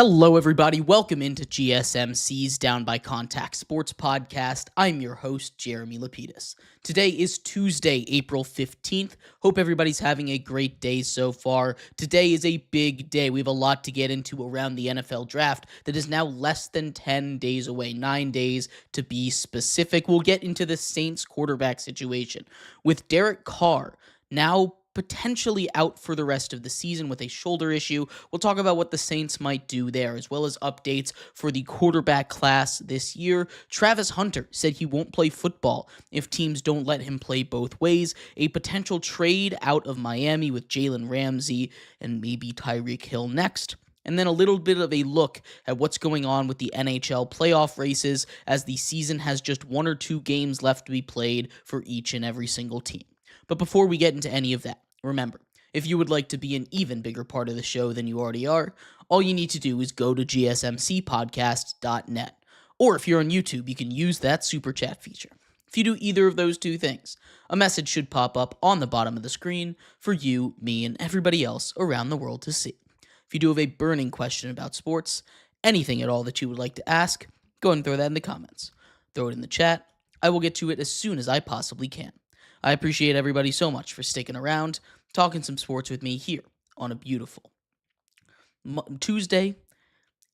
Hello, everybody. Welcome into GSMC's Down by Contact Sports Podcast. I'm your host, Jeremy Lapidus. Today is Tuesday, April 15th. Hope everybody's having a great day so far. Today is a big day. We have a lot to get into around the NFL draft that is now less than 10 days away, 9 days to be specific. We'll get into the Saints quarterback situation with Derek Carr now potentially out for the rest of the season with a shoulder issue. We'll talk about what the Saints might do there, as well as updates for the quarterback class this year. Travis Hunter said he won't play football if teams don't let him play both ways. A potential trade out of Miami with Jalen Ramsey and maybe Tyreek Hill next. And then a little bit of a look at what's going on with the NHL playoff races, as the season has just 1 or 2 games left to be played for each and every single team. But before we get into any of that, remember, if you would like to be an even bigger part of the show than you already are, all you need to do is go to gsmcpodcast.net. Or if you're on YouTube, you can use that super chat feature. If you do either of those two things, a message should pop up on the bottom of the screen for you, me, and everybody else around the world to see. If you do have a burning question about sports, anything at all that you would like to ask, go and throw that in the comments. Throw it in the chat. I will get to it as soon as I possibly can. I appreciate everybody so much for sticking around, talking some sports with me here on a beautiful Tuesday,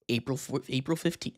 April 15th.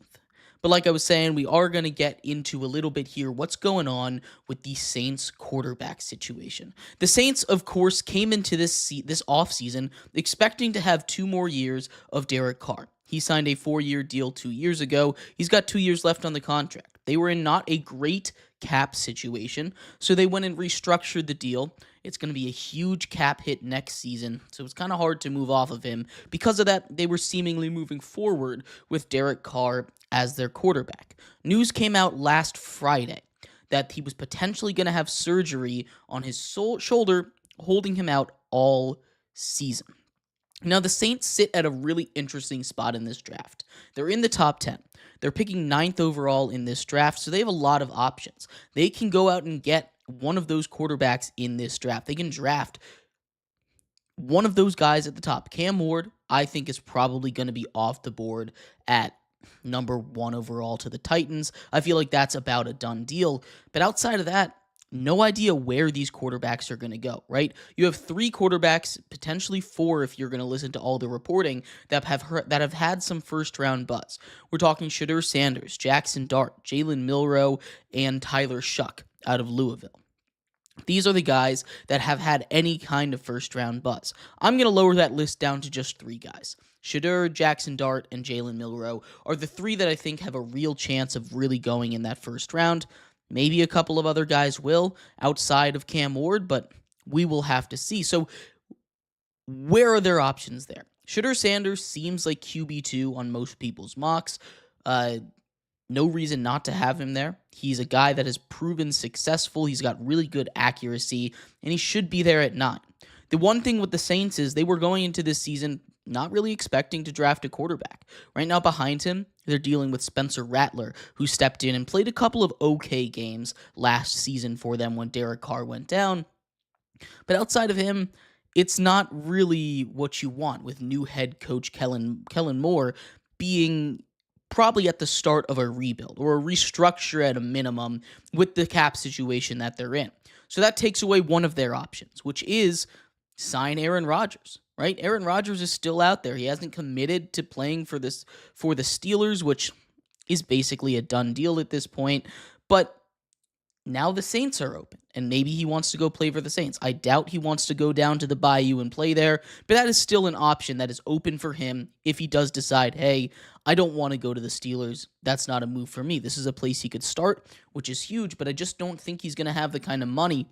But like I was saying, we are going to get into a little bit here what's going on with the Saints quarterback situation. The Saints, of course, came into this offseason expecting to have 2 more years of Derek Carr. He signed a 4-year deal 2 years ago. He's got 2 years left on the contract. They were in not a great cap situation, so they went and restructured the deal. It's going to be a huge cap hit next season, so it's kind of hard to move off of him. Because of that, they were seemingly moving forward with Derek Carr as their quarterback. News came out last Friday that he was potentially going to have surgery on his shoulder, holding him out all season. Now, the Saints sit at a really interesting spot in this draft. They're in the top 10. They're picking 9th overall in this draft, so they have a lot of options. They can go out and get one of those quarterbacks in this draft. They can draft one of those guys at the top. Cam Ward, I think, is probably going to be off the board at number 1 overall to the Titans. I feel like that's about a done deal. But outside of that, no idea where these quarterbacks are going to go, right? You have 3 quarterbacks, potentially 4 if you're going to listen to all the reporting, that have had some first-round buzz. We're talking Shedeur Sanders, Jackson Dart, Jalen Milroe, and Tyler Shuck out of Louisville. These are the guys that have had any kind of first-round buzz. I'm going to lower that list down to just 3 guys. Shedeur, Jackson Dart, and Jalen Milroe are the 3 that I think have a real chance of really going in that first round. Maybe a couple of other guys will outside of Cam Ward, but we will have to see. So where are their options there? Shedeur Sanders seems like QB2 on most people's mocks. No reason not to have him there. He's a guy that has proven successful. He's got really good accuracy, and he should be there at 9. The one thing with the Saints is they were going into this season not really expecting to draft a quarterback. Right now behind him, they're dealing with Spencer Rattler, who stepped in and played a couple of okay games last season for them when Derek Carr went down. But outside of him, it's not really what you want, with new head coach Kellen Moore being probably at the start of a rebuild or a restructure at a minimum with the cap situation that they're in. So that takes away one of their options, which is sign Aaron Rodgers. Right? Aaron Rodgers is still out there. He hasn't committed to playing for the Steelers, which is basically a done deal at this point. But now the Saints are open, and maybe he wants to go play for the Saints. I doubt he wants to go down to the Bayou and play there, but that is still an option that is open for him if he does decide, hey, I don't want to go to the Steelers. That's not a move for me. This is a place he could start, which is huge, but I just don't think he's going to have the kind of money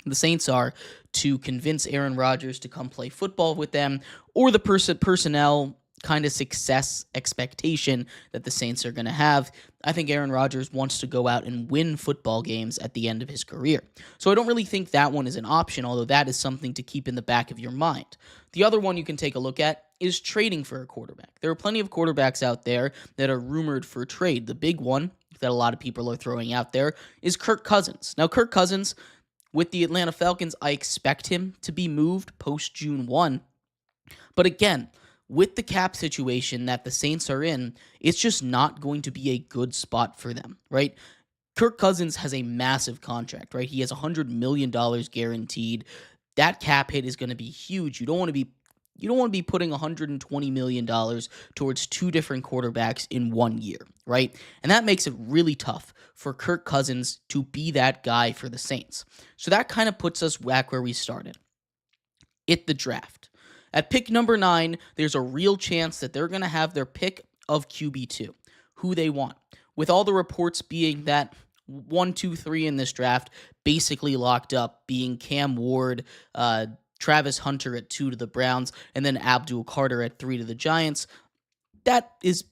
the Saints are to convince Aaron Rodgers to come play football with them, or the personnel kind of success expectation that the Saints are going to have. I think Aaron Rodgers wants to go out and win football games at the end of his career. So I don't really think that one is an option, although that is something to keep in the back of your mind. The other one you can take a look at is trading for a quarterback. There are plenty of quarterbacks out there that are rumored for trade. The big one that a lot of people are throwing out there is Kirk Cousins. Now, Kirk Cousins, with the Atlanta Falcons, I expect him to be moved post-June 1. But again, with the cap situation that the Saints are in, it's just not going to be a good spot for them, right? Kirk Cousins has a massive contract, right? He has $100 million guaranteed. That cap hit is going to be huge. You don't want to be putting $120 million towards two different quarterbacks in 1 year, right? And that makes it really tough for Kirk Cousins to be that guy for the Saints. So that kind of puts us back where we started. At the draft. At pick number 9, there's a real chance that they're going to have their pick of QB2, who they want. With all the reports being that 1, 2, 3 in this draft basically locked up, being Cam Ward, Travis Hunter at 2 to the Browns, and then Abdul Carter at 3 to the Giants. That is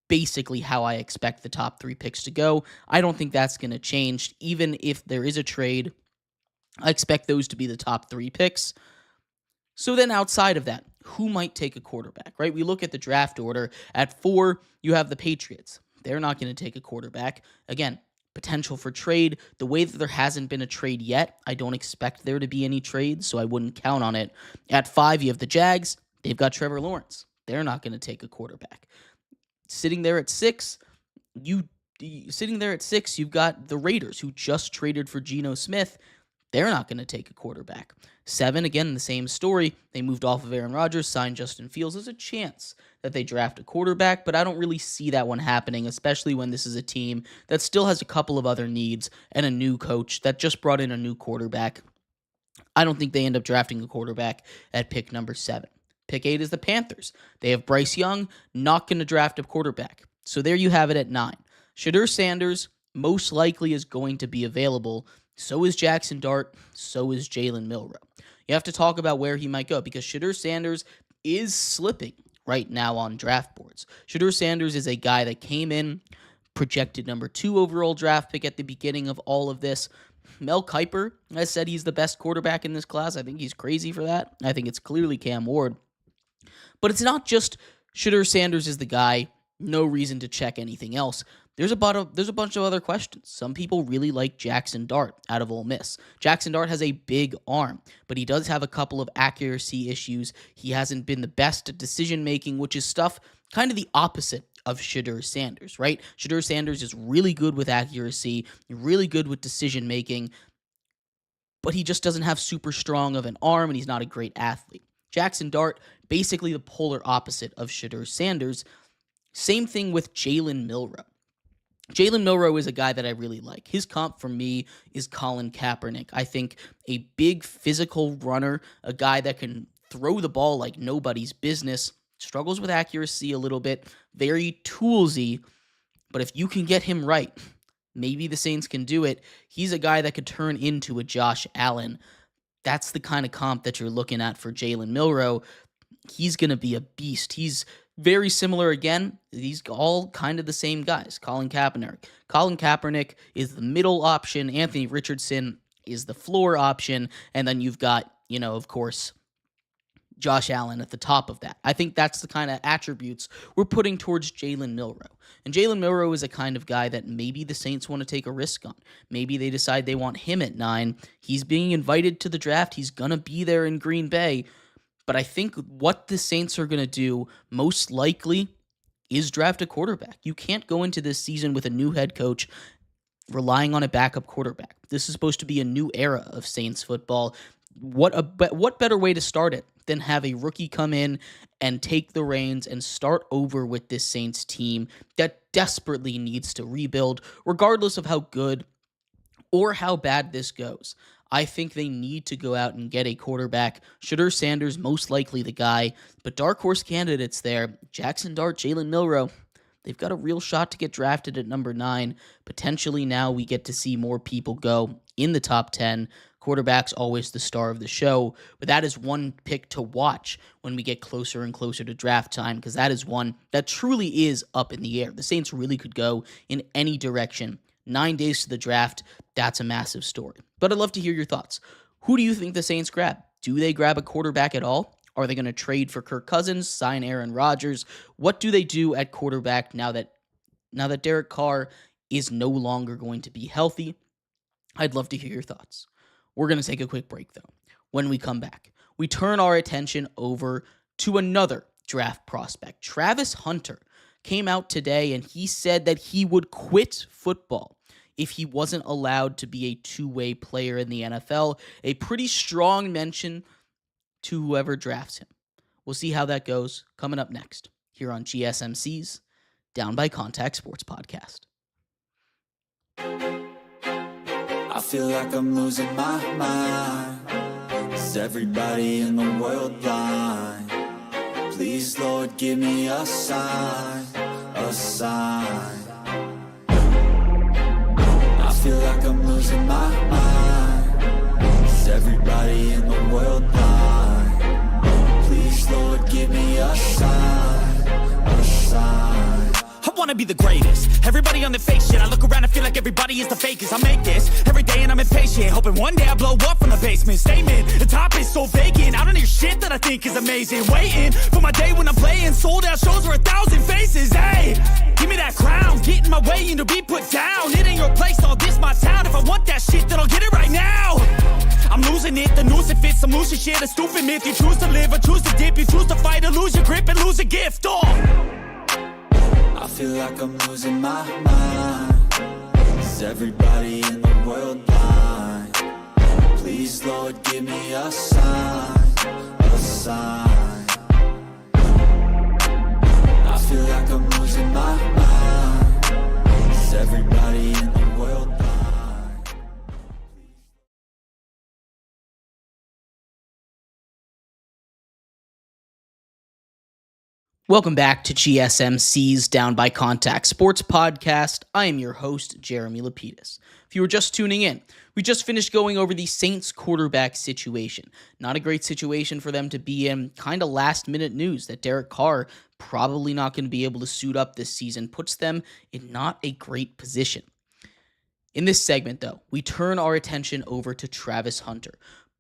basically how I expect the top 3 picks to go. I don't think that's going to change. Even if there is a trade, I expect those to be the top 3 picks. So then outside of that, who might take a quarterback, right? We look at the draft order. At 4, you have the Patriots. They're not going to take a quarterback. Again, potential for trade. The way that there hasn't been a trade yet, I don't expect there to be any trades, so I wouldn't count on it. At 5, you have the Jags. They've got Trevor Lawrence. They're not going to take a quarterback. Sitting there at 6, you've got the Raiders, who just traded for Geno Smith. They're not going to take a quarterback. 7, again, the same story. They moved off of Aaron Rodgers, signed Justin Fields. There's a chance that they draft a quarterback, but I don't really see that one happening, especially when this is a team that still has a couple of other needs and a new coach that just brought in a new quarterback. I don't think they end up drafting a quarterback at pick number 7. Pick 8 is the Panthers. They have Bryce Young, not going to draft a quarterback. So there you have it at 9. Shedeur Sanders most likely is going to be available. So is Jackson Dart. So is Jalen Milroe. You have to talk about where he might go because Shedeur Sanders is slipping right now on draft boards. Shedeur Sanders is a guy that came in, projected number 2 overall draft pick at the beginning of all of this. Mel Kiper has said he's the best quarterback in this class. I think he's crazy for that. I think it's clearly Cam Ward. But it's not just Shedeur Sanders is the guy, no reason to check anything else. There's a bunch of other questions. Some people really like Jackson Dart out of Ole Miss. Jackson Dart has a big arm, but he does have a couple of accuracy issues. He hasn't been the best at decision-making, which is stuff kind of the opposite of Shedeur Sanders, right? Shedeur Sanders is really good with accuracy, really good with decision-making, but he just doesn't have super strong of an arm, and he's not a great athlete. Jackson Dart, basically the polar opposite of Shedeur Sanders. Same thing with Jalen Milroe. Jalen Milroe is a guy that I really like. His comp for me is Colin Kaepernick. I think a big physical runner, a guy that can throw the ball like nobody's business, struggles with accuracy a little bit, very toolsy, but if you can get him right, maybe the Saints can do it. He's a guy that could turn into a Josh Allen. That's the kind of comp that you're looking at for Jalen Milroe. He's going to be a beast. He's very similar again. These all kind of the same guys. Colin Kaepernick. Colin Kaepernick is the middle option. Anthony Richardson is the floor option. And then you've got, of course, Josh Allen at the top of that. I think that's the kind of attributes we're putting towards Jalen Milroe. And Jalen Milroe is a kind of guy that maybe the Saints want to take a risk on. Maybe they decide they want him at 9. He's being invited to the draft. He's going to be there in Green Bay. But I think what the Saints are going to do most likely is draft a quarterback. You can't go into this season with a new head coach relying on a backup quarterback. This is supposed to be a new era of Saints football. What better way to start it than have a rookie come in and take the reins and start over with this Saints team that desperately needs to rebuild, regardless of how good or how bad this goes. I think they need to go out and get a quarterback. Shedeur Sanders, most likely the guy, but dark horse candidates there. Jackson Dart, Jalen Milroe, they've got a real shot to get drafted at number 9. Potentially now we get to see more people go in the top 10. Quarterback's always the star of the show, but that is one pick to watch when we get closer and closer to draft time, because that is one that truly is up in the air. The Saints really could go in any direction. 9 days to the draft, that's a massive story. But I'd love to hear your thoughts. Who do you think the Saints grab? Do they grab a quarterback at all? Are they going to trade for Kirk Cousins, sign Aaron Rodgers? What do they do at quarterback now that Derek Carr is no longer going to be healthy? I'd love to hear your thoughts. We're going to take a quick break, though. When we come back, we turn our attention over to another draft prospect. Travis Hunter came out today and he said that he would quit football if he wasn't allowed to be a two-way player in the NFL. A pretty strong mention to whoever drafts him. We'll see how that goes coming up next here on GSMC's Down by Contact Sports Podcast. I feel like I'm losing my mind. Is everybody in the world blind? Please, Lord, give me a sign, a sign. I feel like I'm losing my mind. Is everybody in the world blind? Please, Lord, give me a sign, a sign. I wanna be the greatest. Everybody on the fake shit. I look around and feel like everybody is the fakest. I make this every day and I'm impatient, hoping one day I blow up from the basement. Statement, the top is so vacant. I don't hear shit that I think is amazing. Waiting for my day when I'm playing sold out shows for 1,000 faces. Hey, give me that crown. Get in my way and to be put down. It ain't your place, all this my town. If I want that shit, then I'll get it right now. I'm losing it, the noose it fits. I'm losing shit, a stupid myth. You choose to live or choose to dip. You choose to fight or lose your grip and lose a gift. I feel like I'm losing my mind. Is everybody in the world blind? Please, Lord, give me a sign, a sign. I feel like I'm losing my mind. Is everybody in the world blind? Welcome back to GSMC's Down by Contact Sports Podcast. I am your host, Jeremy Lapidus. If you were just tuning in, we just finished going over the Saints quarterback situation. Not a great situation for them to be in. Kind of last-minute news that Derek Carr probably not going to be able to suit up this season. Puts them in not a great position. In this segment, though, we turn our attention over to Travis Hunter.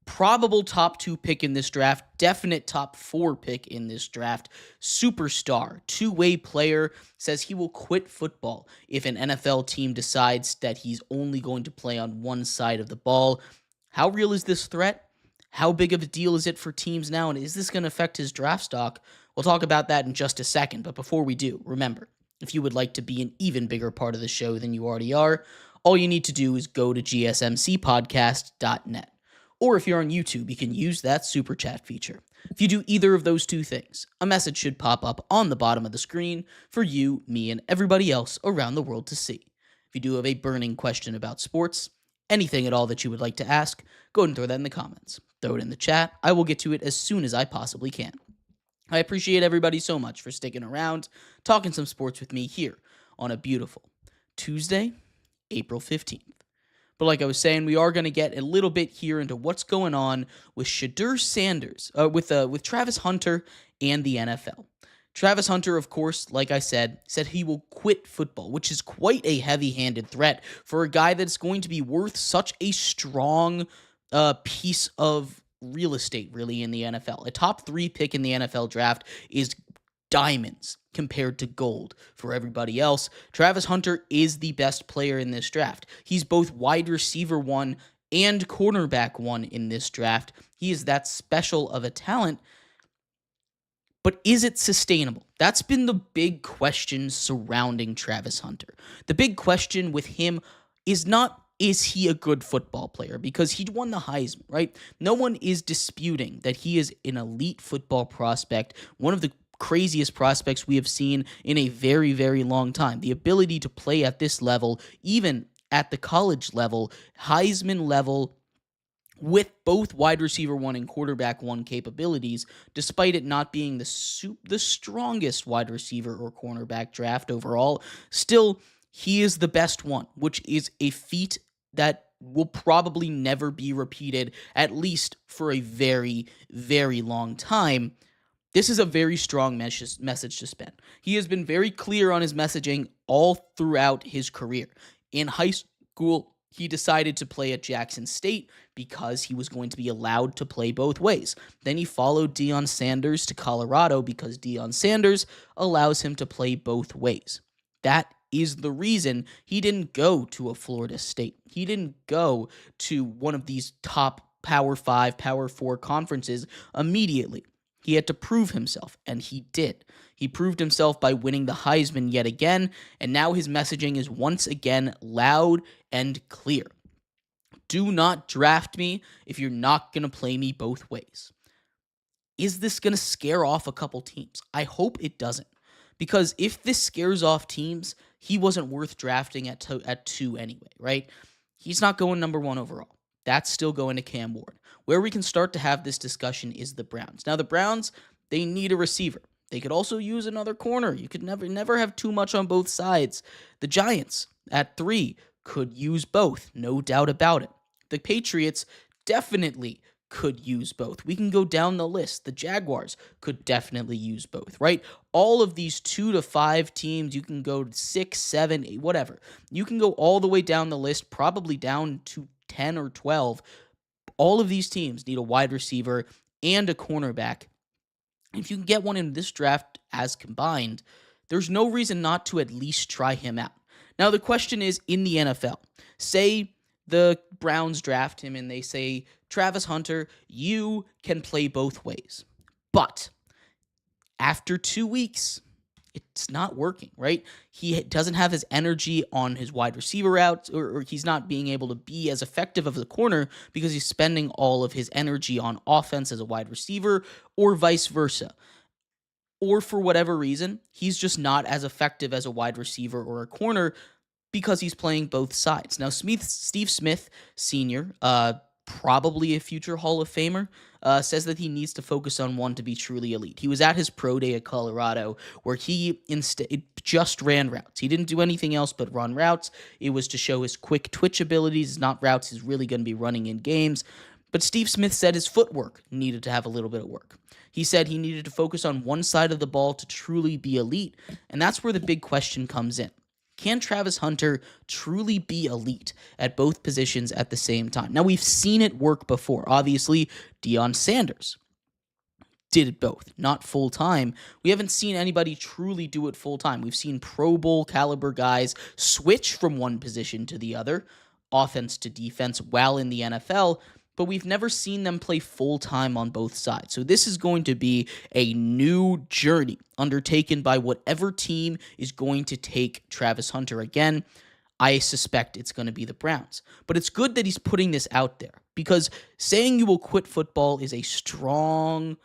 Probable top 2 pick in this draft, definite top 4 pick in this draft, superstar, two-way player, says he will quit football if an NFL team decides that he's only going to play on one side of the ball. How real is this threat? How big of a deal is it for teams now, and is this going to affect his draft stock? We'll talk about that in just a second, but before we do, remember, if you would like to be an even bigger part of the show than you already are, all you need to do is go to gsmcpodcast.net. Or if you're on YouTube, you can use that super chat feature. If you do either of those two things, a message should pop up on the bottom of the screen for you, me, and everybody else around the world to see. If you do have a burning question about sports, anything at all that you would like to ask, go ahead and throw that in the comments. Throw it in the chat. I will get to it as soon as I possibly can. I appreciate everybody so much for sticking around, talking some sports with me here on a beautiful Tuesday, April 15th. But like I was saying, we are going to get a little bit here into what's going on with Shedeur Sanders, with Travis Hunter and the NFL. Travis Hunter, of course, like I said he will quit football, which is quite a heavy-handed threat for a guy that's going to be worth such a strong piece of real estate, really, in the NFL. A top 3 pick in the NFL draft is diamonds compared to gold for everybody else. Travis Hunter is the best player in this draft. He's both wide receiver 1 and cornerback 1 in this draft. He is that special of a talent, but is it sustainable? That's been the big question surrounding Travis Hunter. The big question with him is not, is he a good football player? Because he won the Heisman, right? No one is disputing that he is an elite football prospect, one of the craziest prospects we have seen in a very, very long time. The ability to play at this level, even at the college level, Heisman level, with both wide receiver 1 and quarterback 1 capabilities, despite it not being the strongest wide receiver or cornerback draft overall, still, he is the best one, which is a feat that will probably never be repeated, at least for a very, very long time. This is a very strong message to spend. He has been very clear on his messaging all throughout his career. In high school, he decided to play at Jackson State because he was going to be allowed to play both ways. Then he followed Deion Sanders to Colorado because Deion Sanders allows him to play both ways. That is the reason he didn't go to a Florida State. He didn't go to one of these top Power 5, Power 4 conferences immediately. He had to prove himself, and he did. He proved himself by winning the Heisman yet again, and now his messaging is once again loud and clear. Do not draft me if you're not going to play me both ways. Is this going to scare off a couple teams? I hope it doesn't. Because if this scares off teams, he wasn't worth drafting at 2 anyway, right? He's not going number 1 overall. That's still going to Cam Ward. Where we can start to have this discussion is the Browns. Now, the Browns, they need a receiver. They could also use another corner. You could never have too much on both sides. The Giants, at 3, could use both, no doubt about it. The Patriots definitely could use both. We can go down the list. The Jaguars could definitely use both, right? All of these 2 to 5 teams, you can go 6, 7, 8, whatever. You can go all the way down the list, probably down to 10 or 12. All of these teams need a wide receiver and a cornerback. If you can get one in this draft as combined, there's no reason not to at least try him out. Now, the question is, in the NFL, say the Browns draft him and they say, Travis Hunter, you can play both ways. But after 2 weeks, it's not working, right? He doesn't have his energy on his wide receiver routes, or he's not being able to be as effective of a corner because he's spending all of his energy on offense as a wide receiver, or vice versa. Or for whatever reason, he's just not as effective as a wide receiver or a corner because he's playing both sides. Now, Steve Smith, Sr., probably a future Hall of Famer, says that he needs to focus on one to be truly elite. He was at his pro day at Colorado where he instead just ran routes. He didn't do anything else but run routes. It was to show his quick twitch abilities, not routes he's really going to be running in games. But Steve Smith said his footwork needed to have a little bit of work. He said he needed to focus on one side of the ball to truly be elite, and that's where the big question comes in. Can Travis Hunter truly be elite at both positions at the same time? Now, we've seen it work before. Obviously, Deion Sanders did it both, not full-time. We haven't seen anybody truly do it full-time. We've seen Pro Bowl caliber guys switch from one position to the other, offense to defense, while in the NFL, but we've never seen them play full-time on both sides. So this is going to be a new journey undertaken by whatever team is going to take Travis Hunter. Again, I suspect it's going to be the Browns. But it's good that he's putting this out there, because saying you will quit football is a strong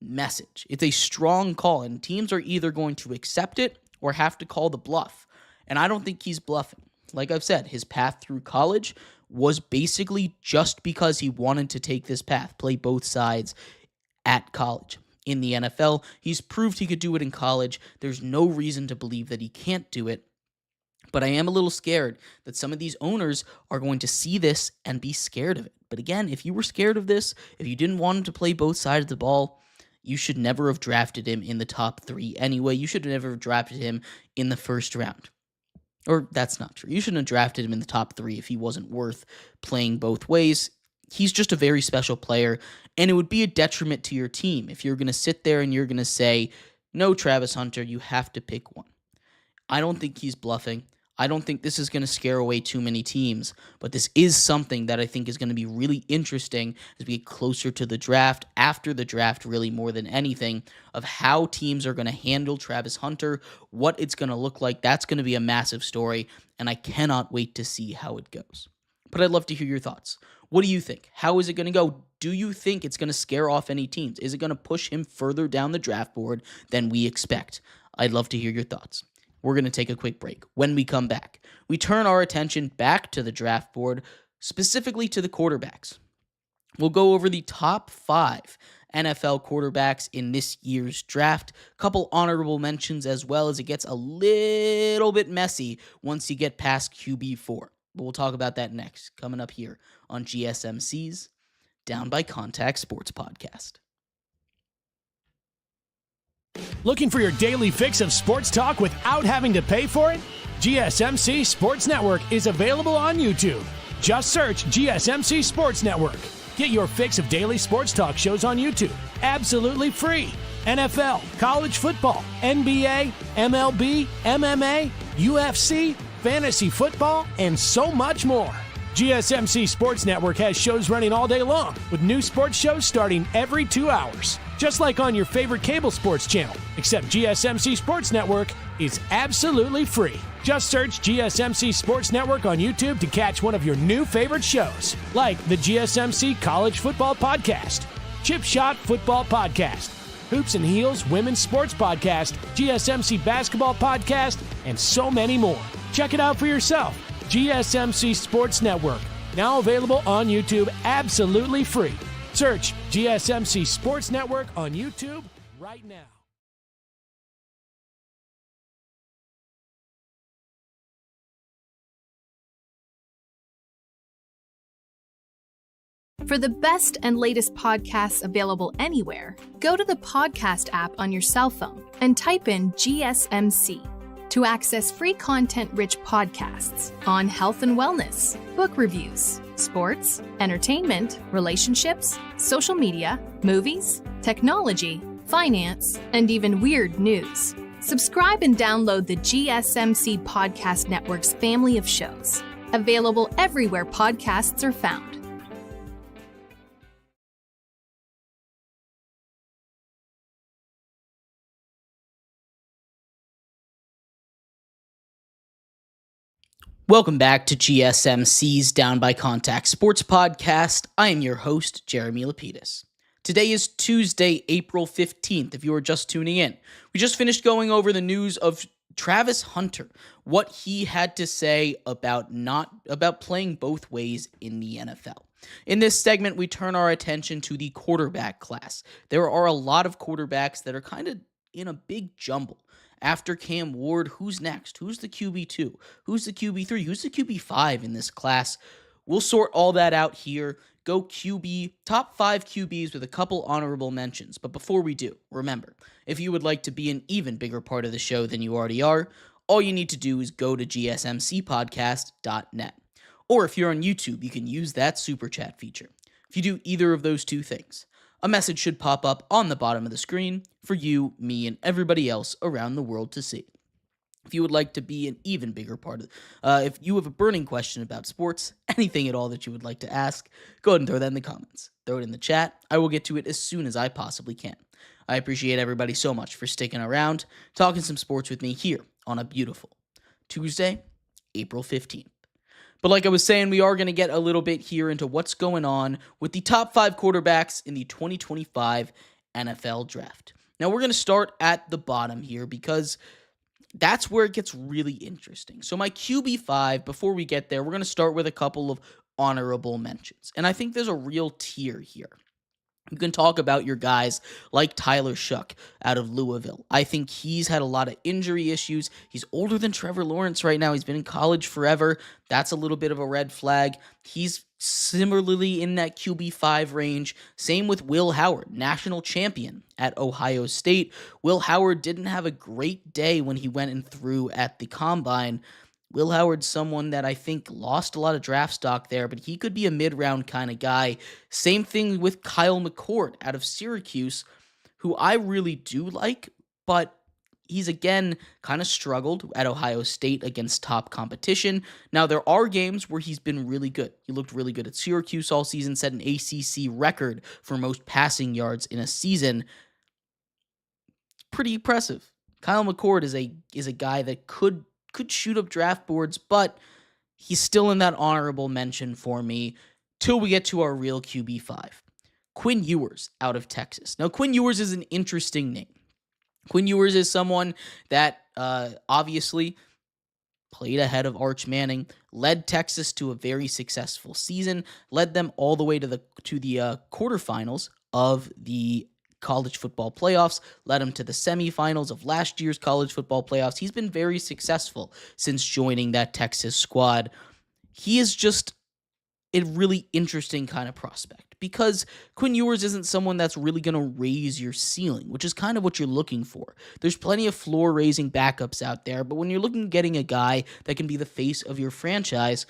message. It's a strong call, and teams are either going to accept it or have to call the bluff. And I don't think he's bluffing. Like I've said, his path through college was basically just because he wanted to take this path, play both sides at college. In the NFL, he's proved he could do it in college. There's no reason to believe that he can't do it. But I am a little scared that some of these owners are going to see this and be scared of it. But again, if you were scared of this, if you didn't want him to play both sides of the ball, you should never have drafted him in the top 3 anyway. You should have never drafted him in the first round. Or that's not true. You shouldn't have drafted him in the top 3 if he wasn't worth playing both ways. He's just a very special player, and it would be a detriment to your team if you're going to sit there and you're going to say, no, Travis Hunter, you have to pick one. I don't think he's bluffing. I don't think this is going to scare away too many teams, but this is something that I think is going to be really interesting as we get closer to the draft, after the draft really more than anything, of how teams are going to handle Travis Hunter, what it's going to look like. That's going to be a massive story, and I cannot wait to see how it goes. But I'd love to hear your thoughts. What do you think? How is it going to go? Do you think it's going to scare off any teams? Is it going to push him further down the draft board than we expect? I'd love to hear your thoughts. We're going to take a quick break. When we come back, we turn our attention back to the draft board, specifically to the quarterbacks. We'll go over the top 5 NFL quarterbacks in this year's draft. A couple honorable mentions as well, as it gets a little bit messy once you get past QB4. But we'll talk about that next, coming up here on GSMC's Down by Contact Sports Podcast. Looking for your daily fix of sports talk without having to pay for it? GSMC Sports Network is available on YouTube. Just search GSMC Sports Network. Get your fix of daily sports talk shows on YouTube, absolutely free. NFL, college football, NBA, MLB, MMA, UFC, fantasy football, and so much more. GSMC Sports Network has shows running all day long, with new sports shows starting every 2 hours. just like on your favorite cable sports channel, except GSMC Sports Network is absolutely free. Just search GSMC Sports Network on YouTube to catch one of your new favorite shows, like the GSMC College Football Podcast, Chip Shot Football Podcast, Hoops and Heels Women's Sports Podcast, GSMC Basketball Podcast, and so many more. Check it out for yourself. GSMC Sports Network, now available on YouTube absolutely free. Search GSMC Sports Network on YouTube right now. For the best and latest podcasts available anywhere, go to the podcast app on your cell phone and type in GSMC to access free content-rich podcasts on health and wellness, book reviews, sports, entertainment, relationships, social media, movies, technology, finance, and even weird news. Subscribe and download the GSMC Podcast Network's family of shows, available everywhere podcasts are found. Welcome back to GSMC's Down by Contact Sports Podcast. I am your host, Jeremy Lapidus. Today is Tuesday, April 15th, if you are just tuning in. We just finished going over the news of Travis Hunter, what he had to say about playing both ways in the NFL. In this segment, we turn our attention to the quarterback class. There are a lot of quarterbacks that are kind of in a big jumble. After Cam Ward, who's next? Who's the QB2? Who's the QB3? Who's the QB5 in this class? We'll sort all that out here. Go QB, top 5 QBs with a couple honorable mentions. But before we do, remember, if you would like to be an even bigger part of the show than you already are, all you need to do is go to gsmcpodcast.net. Or if you're on YouTube, you can use that super chat feature. If you do either of those two things, a message should pop up on the bottom of the screen for you, me, and everybody else around the world to see. If you would like to be an even bigger part of if you have a burning question about sports, anything at all that you would like to ask, go ahead and throw that in the comments. Throw it in the chat. I will get to it as soon as I possibly can. I appreciate everybody so much for sticking around, talking some sports with me here on a beautiful Tuesday, April 15th. But like I was saying, we are going to get a little bit here into what's going on with the top 5 quarterbacks in the 2025 NFL Draft. Now, we're going to start at the bottom here because that's where it gets really interesting. So my QB5, before we get there, we're going to start with a couple of honorable mentions. And I think there's a real tier here. You can talk about your guys like Tyler Shuck out of Louisville. I think he's had a lot of injury issues. He's older than Trevor Lawrence right now. He's been in college forever. That's a little bit of a red flag. He's similarly in that QB5 range. Same with Will Howard, national champion at Ohio State. Will Howard didn't have a great day when he went and threw at the combine. Will Howard's someone that I think lost a lot of draft stock there, but he could be a mid-round kind of guy. Same thing with Kyle McCord out of Syracuse, who I really do like, but he's again kind of struggled at Ohio State against top competition. Now, there are games where he's been really good. He looked really good at Syracuse all season, set an ACC record for most passing yards in a season. It's pretty impressive. Kyle McCord is a guy that could shoot up draft boards, but he's still in that honorable mention for me till we get to our real QB5. Quinn Ewers out of Texas. Now, Quinn Ewers is an interesting name. Quinn Ewers is someone that obviously played ahead of Arch Manning, led Texas to a very successful season, led them all the way to the quarterfinals of the college football playoffs, led him to the semifinals of last year's college football playoffs. He's been very successful since joining that Texas squad. He is just a really interesting kind of prospect because Quinn Ewers isn't someone that's really going to raise your ceiling, which is kind of what you're looking for. There's plenty of floor-raising backups out there, but when you're looking at getting a guy that can be the face of your franchise,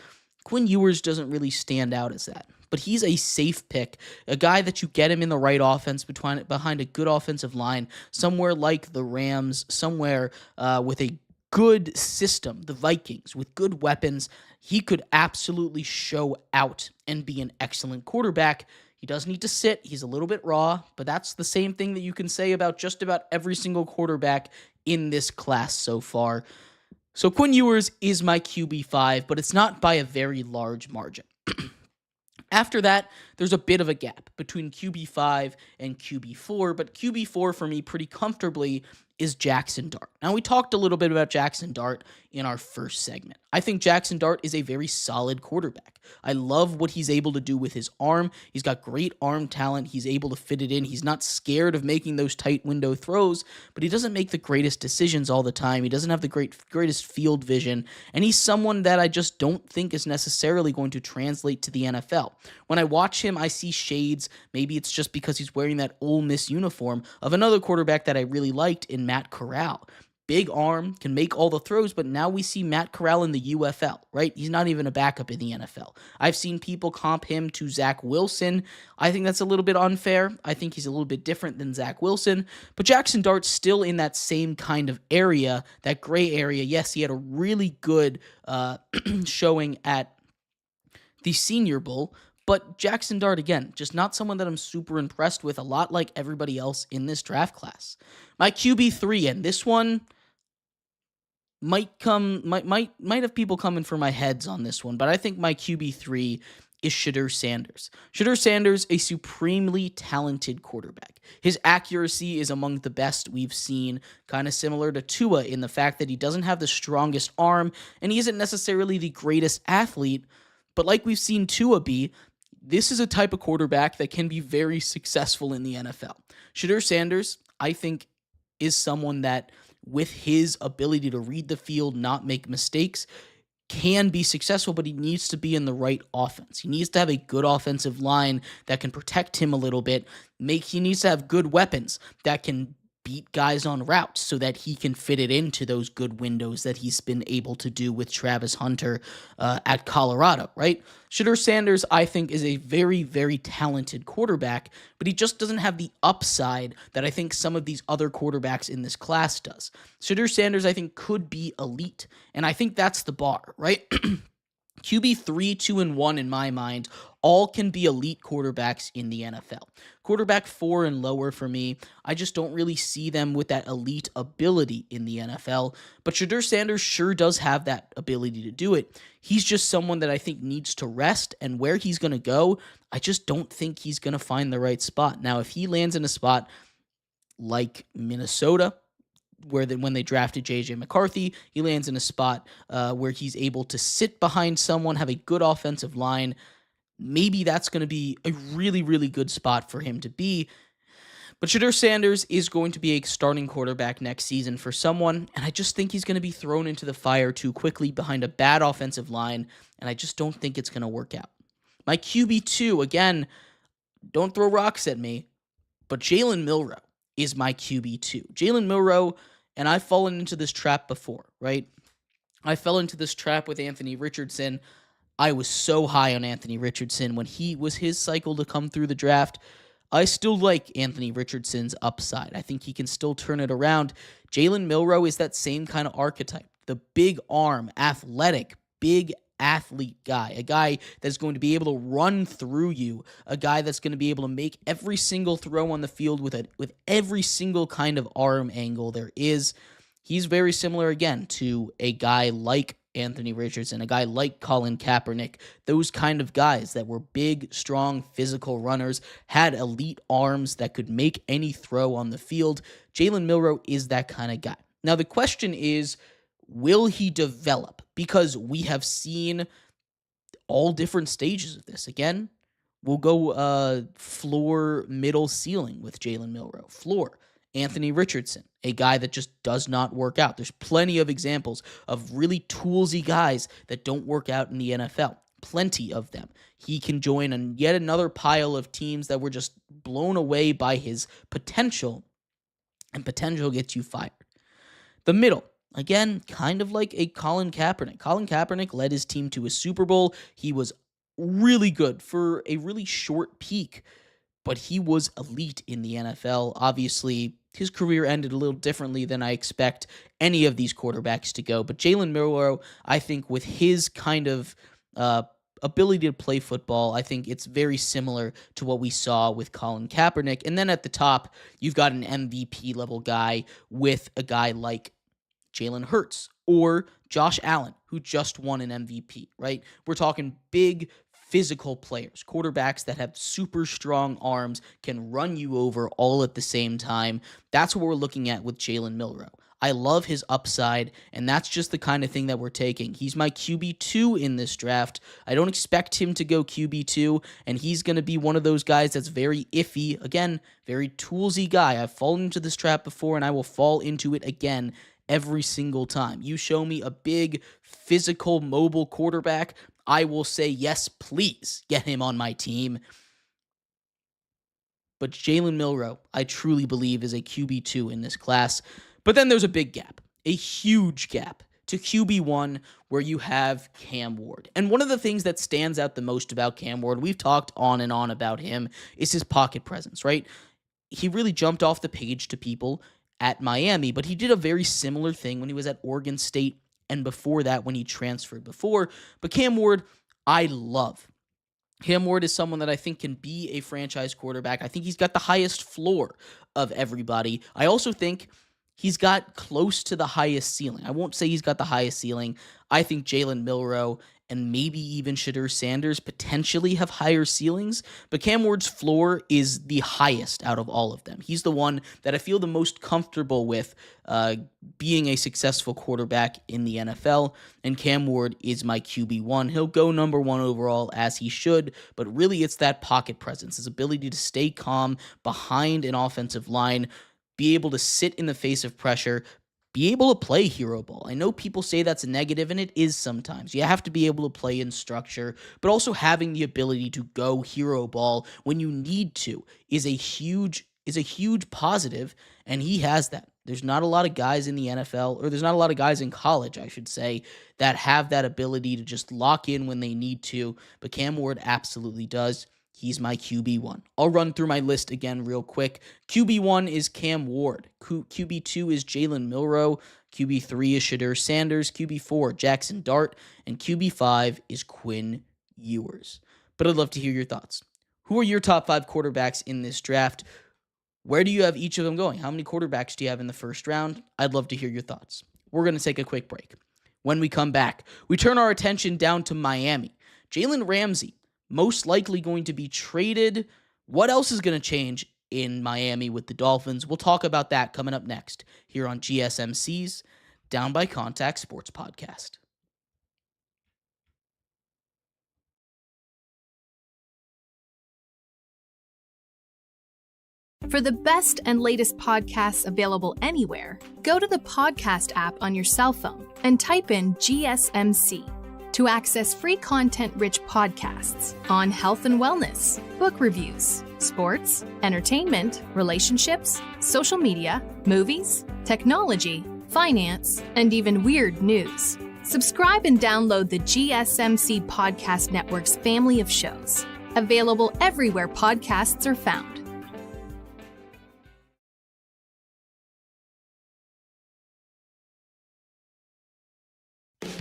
Quinn Ewers doesn't really stand out as that. But he's a safe pick, a guy that you get him in the right offense behind a good offensive line, somewhere like the Rams, somewhere with a good system, the Vikings, with good weapons. He could absolutely show out and be an excellent quarterback. He does need to sit. He's a little bit raw, but that's the same thing that you can say about just about every single quarterback in this class so far. So Quinn Ewers is my QB5, but it's not by a very large margin. After that, there's a bit of a gap between QB5 and QB4, but QB4 for me pretty comfortably is Jackson Dart. Now, we talked a little bit about Jackson Dart in our first segment. I think Jackson Dart is a very solid quarterback. I love what he's able to do with his arm. He's got great arm talent. He's able to fit it in. He's not scared of making those tight window throws, but he doesn't make the greatest decisions all the time. He doesn't have the greatest field vision, and he's someone that I just don't think is necessarily going to translate to the NFL. When I watch him, I see shades, maybe it's just because he's wearing that Ole Miss uniform, of another quarterback that I really liked in Matt Corral. Big arm, can make all the throws, but now we see Matt Corral in the UFL, right? He's not even a backup in the NFL. I've seen people comp him to Zach Wilson. I think that's a little bit unfair. I think he's a little bit different than Zach Wilson, but Jackson Dart's still in that same kind of area, that gray area. Yes, he had a really good showing at the Senior Bowl, but Jackson Dart, again, just not someone that I'm super impressed with, a lot like everybody else in this draft class. My QB3, and this one might have people coming for my heads on this one, but I think my QB3 is Shedeur Sanders. Shedeur Sanders, a supremely talented quarterback. His accuracy is among the best we've seen, kind of similar to Tua in the fact that he doesn't have the strongest arm, and he isn't necessarily the greatest athlete, but like we've seen Tua be, this is a type of quarterback that can be very successful in the NFL. Shedeur Sanders, I think, is someone that, with his ability to read the field, not make mistakes, can be successful, but he needs to be in the right offense. He needs to have a good offensive line that can protect him a little bit. He needs to have good weapons that can beat guys on routes so that he can fit it into those good windows that he's been able to do with Travis Hunter at Colorado, right? Shedeur Sanders, I think, is a very, very talented quarterback, but he just doesn't have the upside that I think some of these other quarterbacks in this class does. Shedeur Sanders, I think, could be elite, and I think that's the bar, right? QB 3, 2, and 1 in my mind all can be elite quarterbacks in the NFL. Quarterback 4 and lower for me, I just don't really see them with that elite ability in the NFL, but Shedeur Sanders sure does have that ability to do it. He's just someone that I think needs to rest, and where he's going to go, I just don't think he's going to find the right spot. Now, if he lands in a spot like Minnesota, when they drafted J.J. McCarthy, he lands in a spot where he's able to sit behind someone, have a good offensive line. Maybe that's going to be a really, really good spot for him to be. But Shedeur Sanders is going to be a starting quarterback next season for someone, and I just think he's going to be thrown into the fire too quickly behind a bad offensive line, and I just don't think it's going to work out. My QB2, again, don't throw rocks at me, but Jalen Milroe is my QB2. Jalen Milroe, and I've fallen into this trap before, right? I fell into this trap with Anthony Richardson. I was so high on Anthony Richardson when he was his cycle to come through the draft. I still like Anthony Richardson's upside. I think he can still turn it around. Jalen Milroe is that same kind of archetype. The big arm, athletic, big athlete guy. A guy that's going to be able to run through you. A guy that's going to be able to make every single throw on the field with every single kind of arm angle there is. He's very similar, again, to a guy like Anthony Richardson, a guy like Colin Kaepernick, those kind of guys that were big, strong, physical runners, had elite arms that could make any throw on the field. Jalen Milroe is that kind of guy. Now, the question is, will he develop? Because we have seen all different stages of this. Again, we'll go floor, middle, ceiling with Jalen Milroe. Floor, Anthony Richardson, a guy that just does not work out. There's plenty of examples of really toolsy guys that don't work out in the NFL. Plenty of them. He can join yet another pile of teams that were just blown away by his potential, and potential gets you fired. The middle, again, kind of like a Colin Kaepernick. Colin Kaepernick led his team to a Super Bowl. He was really good for a really short peak, but he was elite in the NFL. Obviously, his career ended a little differently than I expect any of these quarterbacks to go. But Jalen Milroe, I think with his kind of ability to play football, I think it's very similar to what we saw with Colin Kaepernick. And then at the top, you've got an MVP level guy with a guy like Jalen Hurts or Josh Allen, who just won an MVP, right? We're talking big physical players, quarterbacks that have super strong arms, can run you over all at the same time. That's what we're looking at with Jalen Milroe. I love his upside, and that's just the kind of thing that we're taking. He's my QB2 in this draft. I don't expect him to go QB2, and he's going to be one of those guys that's very iffy. Again, very toolsy guy. I've fallen into this trap before, and I will fall into it again every single time. You show me a big, physical, mobile quarterback, I will say, yes, please get him on my team. But Jalen Milroe, I truly believe, is a QB2 in this class. But then there's a big gap, a huge gap to QB1 where you have Cam Ward. And one of the things that stands out the most about Cam Ward, we've talked on and on about him, is his pocket presence, right? He really jumped off the page to people at Miami, but he did a very similar thing when he was at Oregon State and before that when he transferred before. But Cam Ward, I love. Cam Ward is someone that I think can be a franchise quarterback. I think he's got the highest floor of everybody. I also think he's got close to the highest ceiling. I won't say he's got the highest ceiling. I think Jalen Milroe and maybe even Shedeur Sanders potentially have higher ceilings, but Cam Ward's floor is the highest out of all of them. He's the one that I feel the most comfortable with being a successful quarterback in the NFL, and Cam Ward is my QB1. He'll go number 1 overall, as he should, but really it's that pocket presence, his ability to stay calm behind an offensive line, be able to sit in the face of pressure, be able to play hero ball. I know people say that's a negative, and it is sometimes. You have to be able to play in structure, but also having the ability to go hero ball when you need to is a huge positive, and he has that. There's not a lot of guys in the NFL, or there's not a lot of guys in college, I should say, that have that ability to just lock in when they need to, but Cam Ward absolutely does. He's my QB1. I'll run through my list again real quick. QB1 is Cam Ward. QB2 is Jalen Milroe. QB3 is Shedeur Sanders. QB4, Jackson Dart. And QB5 is Quinn Ewers. But I'd love to hear your thoughts. Who are your top 5 quarterbacks in this draft? Where do you have each of them going? How many quarterbacks do you have in the first round? I'd love to hear your thoughts. We're going to take a quick break. When we come back, we turn our attention down to Miami. Jalen Ramsey, most likely going to be traded. What else is going to change in Miami with the Dolphins? We'll talk about that coming up next here on GSMC's Down by Contact Sports Podcast. For the best and latest podcasts available anywhere, go to the podcast app on your cell phone and type in GSMC. To access free content-rich podcasts on health and wellness, book reviews, sports, entertainment, relationships, social media, movies, technology, finance, and even weird news. Subscribe and download the GSMC Podcast Network's family of shows, available everywhere podcasts are found.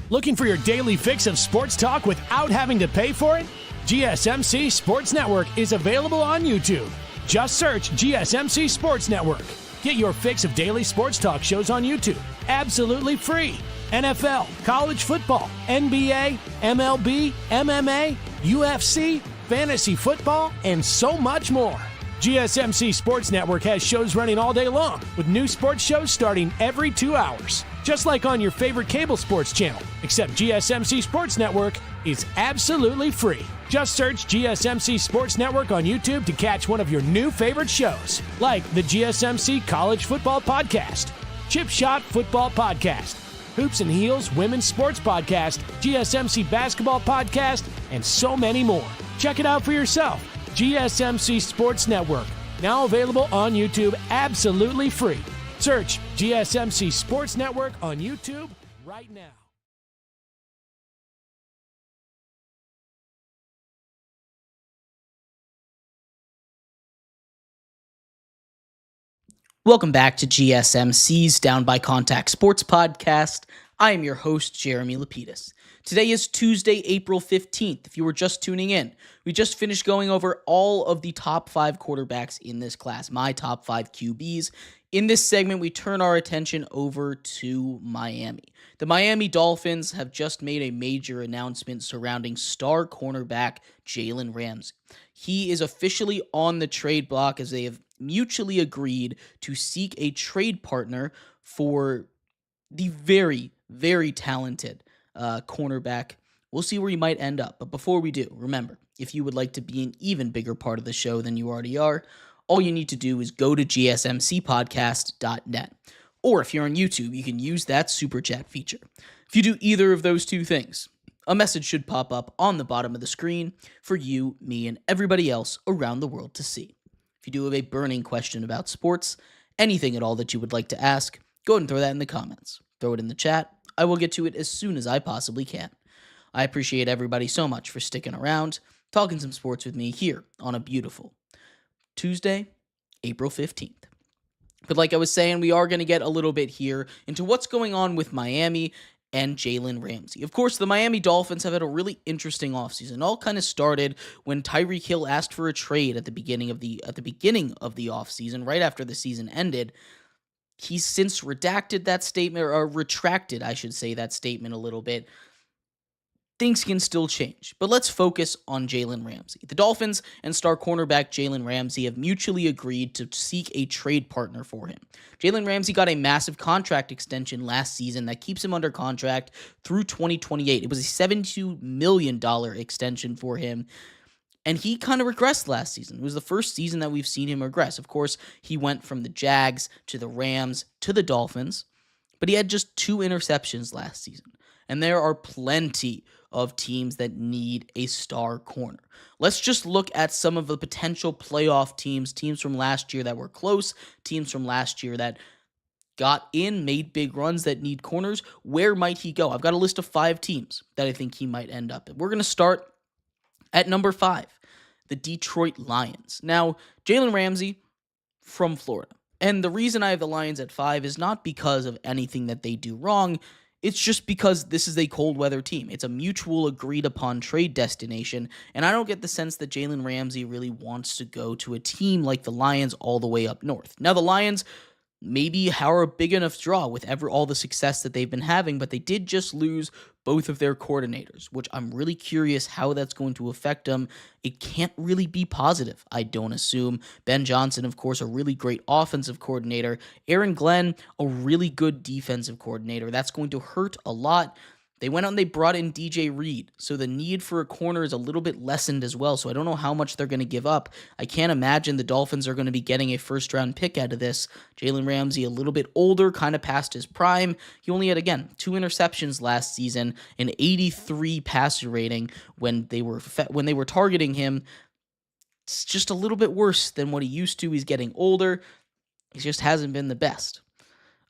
Looking for your daily fix of sports talk without having to pay for it? GSMC Sports Network is available on YouTube. Just search GSMC Sports Network. Get your fix of daily sports talk shows on YouTube, absolutely free. NFL, college football, NBA, MLB, MMA, UFC, fantasy football, and so much more. GSMC Sports Network has shows running all day long, with new sports shows starting every 2 hours. Just like on your favorite cable sports channel, except GSMC Sports Network is absolutely free. Just search GSMC Sports Network on YouTube to catch one of your new favorite shows, like the GSMC College Football Podcast, Chip Shot Football Podcast, Hoops and Heels Women's Sports Podcast, GSMC Basketball Podcast, and so many more. Check it out for yourself. GSMC Sports Network, now available on YouTube absolutely free. Search GSMC Sports Network on YouTube right now. Welcome back to GSMC's Down by Contact Sports Podcast. I am your host, Jeremy Lapidus. Today is Tuesday, April 15th. If you were just tuning in, we just finished going over all of the top 5 quarterbacks in this class, my top 5 QBs. In this segment, we turn our attention over to Miami. The Miami Dolphins have just made a major announcement surrounding star cornerback Jalen Ramsey. He is officially on the trade block as they have mutually agreed to seek a trade partner for the very, very talented cornerback. We'll see where he might end up. But before we do, remember, if you would like to be an even bigger part of the show than you already are, all you need to do is go to gsmcpodcast.net. Or if you're on YouTube, you can use that super chat feature. If you do either of those two things, a message should pop up on the bottom of the screen for you, me, and everybody else around the world to see. If you do have a burning question about sports, anything at all that you would like to ask, go ahead and throw that in the comments. Throw it in the chat. I will get to it as soon as I possibly can. I appreciate everybody so much for sticking around, talking some sports with me here on a beautiful Tuesday, April 15th. But like I was saying, we are going to get a little bit here into what's going on with Miami and Jalen Ramsey. Of course, the Miami Dolphins have had a really interesting offseason. It all kind of started when Tyreek Hill asked for a trade at the beginning of the offseason, right after the season ended. He's since redacted that statement, or retracted, I should say, that statement a little bit. Things can still change, but let's focus on Jalen Ramsey. The Dolphins and star cornerback Jalen Ramsey have mutually agreed to seek a trade partner for him. Jalen Ramsey got a massive contract extension last season that keeps him under contract through 2028. It was a $72 million extension for him. And he kind of regressed last season. It was the first season that we've seen him regress. Of course, he went from the Jags to the Rams to the Dolphins, but he had just 2 interceptions last season. And there are plenty of teams that need a star corner. Let's just look at some of the potential playoff teams from last year that were close, teams from last year that got in, made big runs that need corners. Where might he go? I've got a list of 5 teams that I think he might end up in. We're going to start at number 5, the Detroit Lions. Now, Jalen Ramsey from Florida. And the reason I have the Lions at 5 is not because of anything that they do wrong. It's just because this is a cold weather team. It's a mutual agreed upon trade destination. And I don't get the sense that Jalen Ramsey really wants to go to a team like the Lions all the way up north. Now, the Lions maybe are a big enough draw with all the success that they've been having, but they did just lose both of their coordinators, which I'm really curious how that's going to affect them. It can't really be positive, I don't assume. Ben Johnson, of course, a really great offensive coordinator. Aaron Glenn, a really good defensive coordinator. That's going to hurt a lot. They went out and they brought in DJ Reed, so the need for a corner is a little bit lessened as well, so I don't know how much they're going to give up. I can't imagine the Dolphins are going to be getting a first-round pick out of this. Jalen Ramsey, a little bit older, kind of past his prime. He only had, again, 2 interceptions last season, an 83 passer rating when they were targeting him. It's just a little bit worse than what he used to. He's getting older. He just hasn't been the best.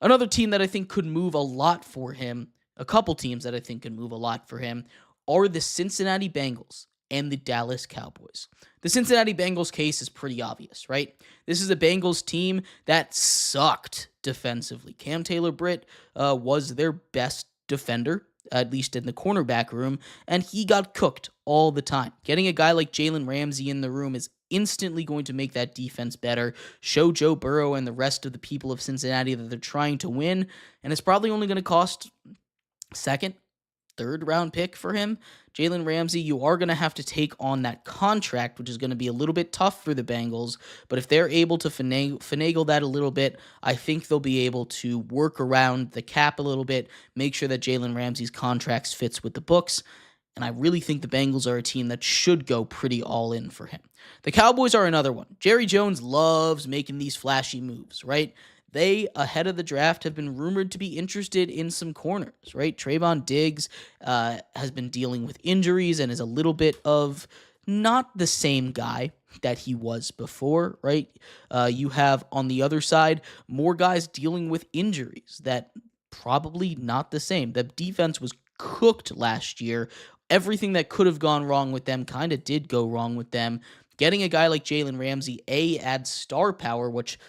Another team that I think could move a lot for him, a couple teams that I think can move a lot for him, are the Cincinnati Bengals and the Dallas Cowboys. The Cincinnati Bengals case is pretty obvious, right? This is a Bengals team that sucked defensively. Cam Taylor-Britt was their best defender, at least in the cornerback room, and he got cooked all the time. Getting a guy like Jalen Ramsey in the room is instantly going to make that defense better, show Joe Burrow and the rest of the people of Cincinnati that they're trying to win, and it's probably only going to cost second, third round pick for him. Jalen Ramsey, you are going to have to take on that contract, which is going to be a little bit tough for the Bengals, but if they're able to finagle that a little bit, I think they'll be able to work around the cap a little bit, make sure that Jalen Ramsey's contract fits with the books, and I really think the Bengals are a team that should go pretty all in for him. The Cowboys are another one. Jerry Jones loves making these flashy moves, right? They, ahead of the draft, have been rumored to be interested in some corners, right? Trayvon Diggs has been dealing with injuries and is a little bit of not the same guy that he was before, right? You have, on the other side, more guys dealing with injuries that probably not the same. The defense was cooked last year. Everything that could have gone wrong with them kind of did go wrong with them. Getting a guy like Jalen Ramsey, adds star power, which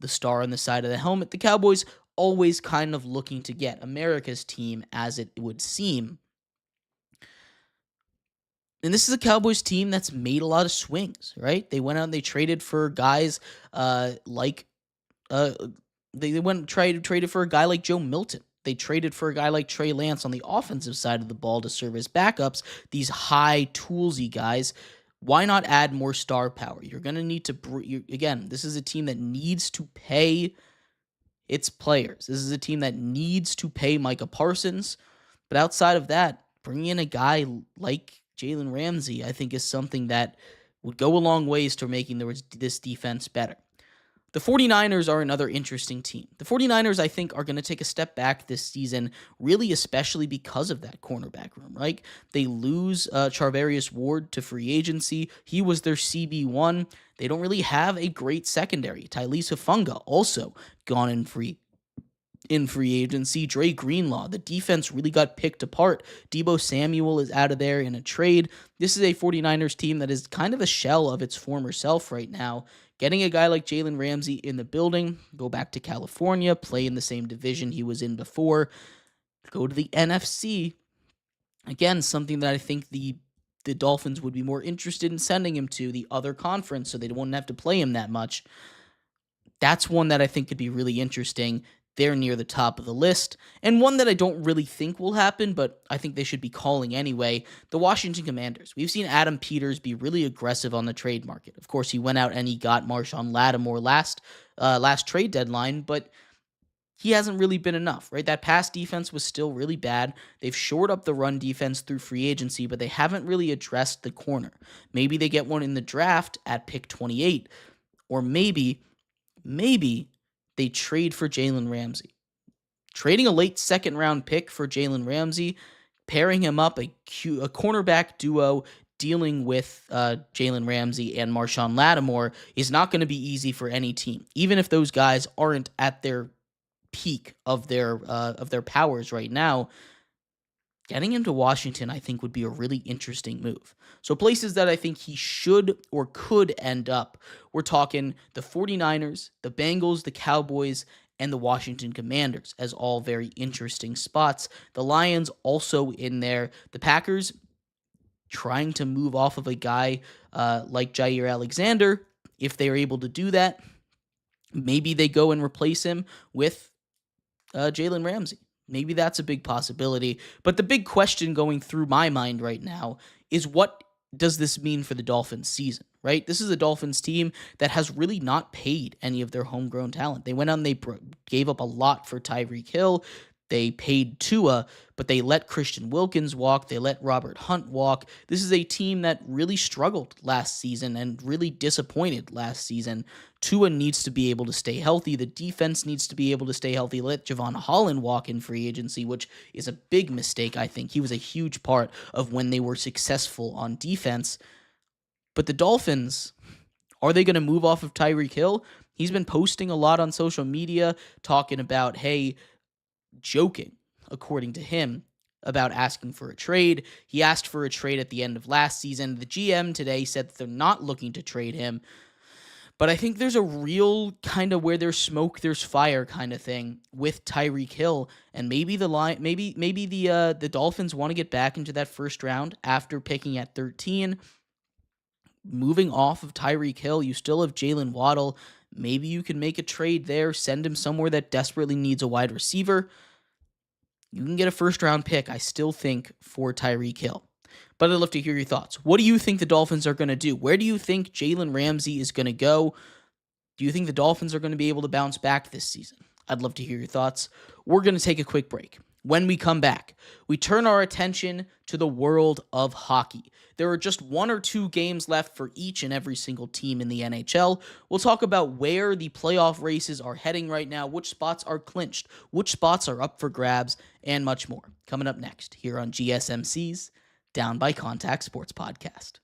the star on the side of the helmet. The Cowboys always kind of looking to get, America's team, as it would seem. And this is a Cowboys team that's made a lot of swings, right? They went out and they traded for guys like traded for a guy like Joe Milton. They traded for a guy like Trey Lance on the offensive side of the ball to serve as backups. These high toolsy guys. Why not add more star power? You're going to need to again, this is a team that needs to pay its players. This is a team that needs to pay Micah Parsons. But outside of that, bringing in a guy like Jalen Ramsey, I think, is something that would go a long ways to making this defense better. The 49ers are another interesting team. The 49ers, I think, are going to take a step back this season, really especially because of that cornerback room, right? They lose Charvarius Ward to free agency. He was their CB1. They don't really have a great secondary. Tylisa Funga also gone in free agency. Dre Greenlaw, the defense really got picked apart. Deebo Samuel is out of there in a trade. This is a 49ers team that is kind of a shell of its former self right now. Getting a guy like Jalen Ramsey in the building, go back to California, play in the same division he was in before, go to the NFC. Again, something that I think the Dolphins would be more interested in sending him to, the other conference, so they wouldn't have to play him that much. That's one that I think could be really interesting. They're near the top of the list. And one that I don't really think will happen, but I think they should be calling anyway, the Washington Commanders. We've seen Adam Peters be really aggressive on the trade market. Of course, he went out and he got Marshawn Lattimore last trade deadline, but he hasn't really been enough, right? That pass defense was still really bad. They've shored up the run defense through free agency, but they haven't really addressed the corner. Maybe they get one in the draft at pick 28, or maybe they trade for Jalen Ramsey. Trading a late second-round pick for Jalen Ramsey, pairing him up, a cornerback duo dealing with Jalen Ramsey and Marshawn Lattimore is not going to be easy for any team, even if those guys aren't at their peak of their powers right now. Getting him to Washington, I think, would be a really interesting move. So places that I think he should or could end up, we're talking the 49ers, the Bengals, the Cowboys, and the Washington Commanders as all very interesting spots. The Lions also in there. The Packers trying to move off of a guy like Jair Alexander. If they're able to do that, maybe they go and replace him with Jalen Ramsey. Maybe that's a big possibility. But the big question going through my mind right now is, what does this mean for the Dolphins season, right? This is a Dolphins team that has really not paid any of their homegrown talent. They went out and they gave up a lot for Tyreek Hill. They paid Tua, but they let Christian Wilkins walk. They let Robert Hunt walk. This is a team that really struggled last season and really disappointed last season. Tua needs to be able to stay healthy. The defense needs to be able to stay healthy. Let Javon Holland walk in free agency, which is a big mistake, I think. He was a huge part of when they were successful on defense. But the Dolphins, are they going to move off of Tyreek Hill? He's been posting a lot on social media, talking about, joking, according to him, about asking for a trade. He asked for a trade at the end of last season. The GM today said that they're not looking to trade him. But I think there's a real kind of where there's smoke, there's fire kind of thing with Tyreek Hill, and maybe the Dolphins want to get back into that first round after picking at 13. Moving off of Tyreek Hill, you still have Jalen Waddle. Maybe you can make a trade there, send him somewhere that desperately needs a wide receiver. You can get a first-round pick, I still think, for Tyreek Hill. But I'd love to hear your thoughts. What do you think the Dolphins are going to do? Where do you think Jalen Ramsey is going to go? Do you think the Dolphins are going to be able to bounce back this season? I'd love to hear your thoughts. We're going to take a quick break. When we come back, we turn our attention to the world of hockey. There are just 1 or 2 games left for each and every single team in the NHL. We'll talk about where the playoff races are heading right now, which spots are clinched, which spots are up for grabs, and much more. Coming up next here on GSMC's Down by Contact Sports Podcast.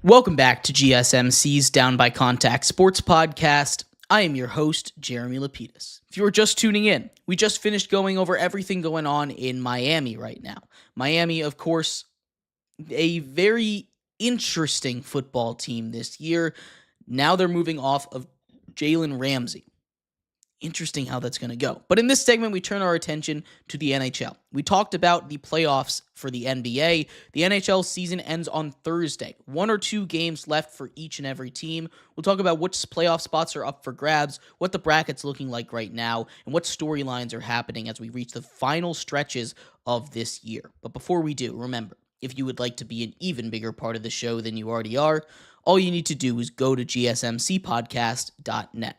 Welcome back to GSMC's Down by Contact Sports Podcast. I am your host, Jeremy Lapidus. If you are just tuning in, we just finished going over everything going on in Miami right now. Miami, of course, a very interesting football team this year. Now they're moving off of Jalen Ramsey. Interesting how that's going to go. But in this segment, we turn our attention to the NHL. We talked about the playoffs for the NBA. The NHL season ends on Thursday. 1 or 2 games left for each and every team. We'll talk about which playoff spots are up for grabs, what the bracket's looking like right now, and what storylines are happening as we reach the final stretches of this year. But before we do, remember, if you would like to be an even bigger part of the show than you already are, all you need to do is go to gsmcpodcast.net.